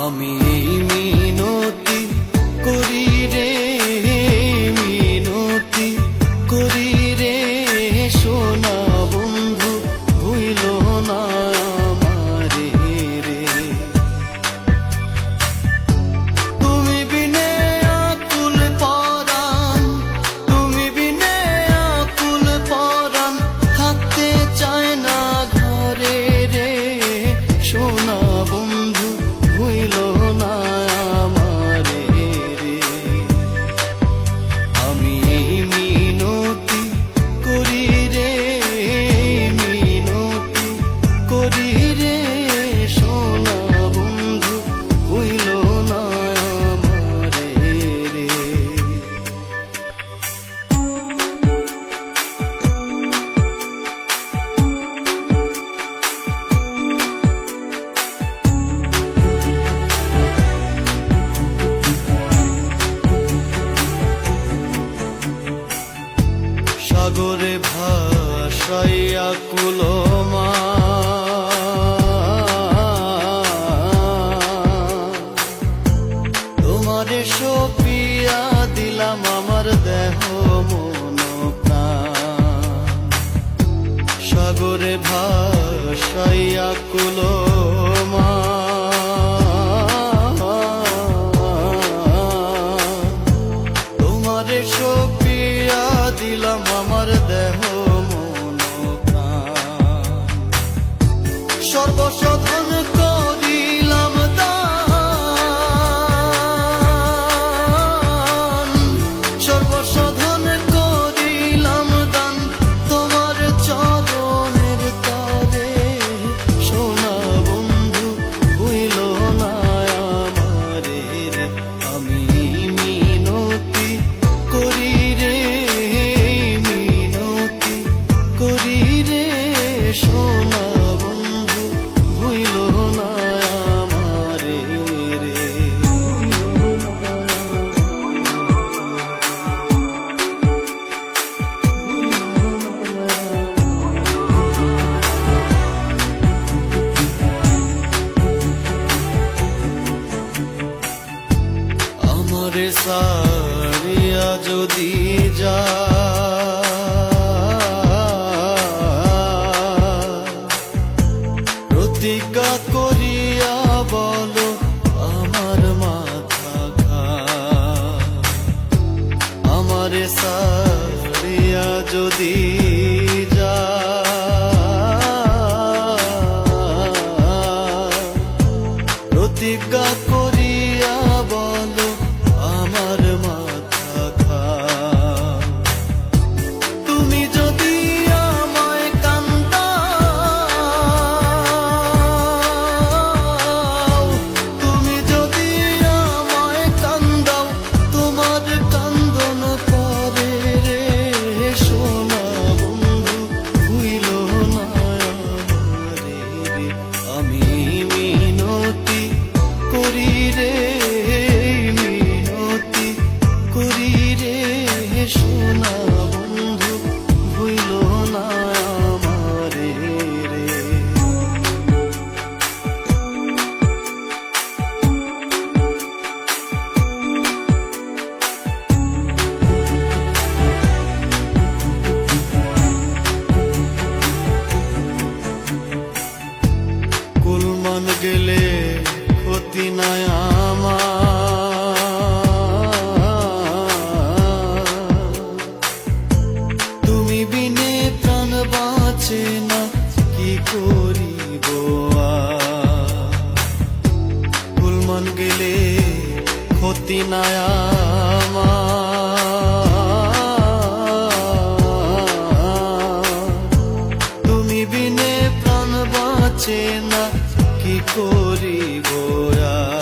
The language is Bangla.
আমি মিনতি করি রে, মিনতি করি রে, সোনা বন্ধু ভুইল না আমারে রে। তুমি বিনে আকুল পরাণ, তুমি বিনে আকুল পরাণ, থাকতে চায় না ঘরে রে, সোনা বন্ধু ভুইল না আমারে রে। আমি মিনতি করি রে, মিনতি করি রে, সোনা বন্ধু ভুইল না আমারে রে। সাগরে ভাসাইয়া কুলমা, তোমারে সপিয়া দিলাম আমার দেহ মন প্রাণ। সাগরে ভাসাইয়া কুলমা, তোমারে সপিয়া দিলাম আমার দেহ মন প্রাণ। সর্বসাধন করিলাম দান, সর্বসাধন করিলাম দান, তোমার চরণের তরে, সোনা বন্ধু ভুইল না আমারে রে। আমি মিনতি করি রে, মিনতি করি রে, সোনা বন্ধু ভুইল না আমারে রে। আমারে সারিয়া যদি যা, প্রতিজ্ঞা করিয়া বলো আমার মাথা ঘা। আমারে সারিয়া যদি যা, প্রতিজ্ঞা করিয়া বলো আমার মাথা ঘা। তুমি যদি আমায় কান্দাও, তুমি যদি আমায় কান্দাও, তোমার কান্দন পরে রে, সোনা বন্ধু ভুইল না আমারে রে। আমি মিনতি করি রে, মিনতি করি রে, সোনা বন্ধু ভুইল না আমারে রে। কুলমান গেলে ক্ষতি নাই আমার, তুমি বিনে প্রাণ বাঁচে না, কি করিব আর। কুলমান গেলে ক্ষতি নাই আমার, তুমি বিনে প্রাণ বাঁচে না, কি করিব আর।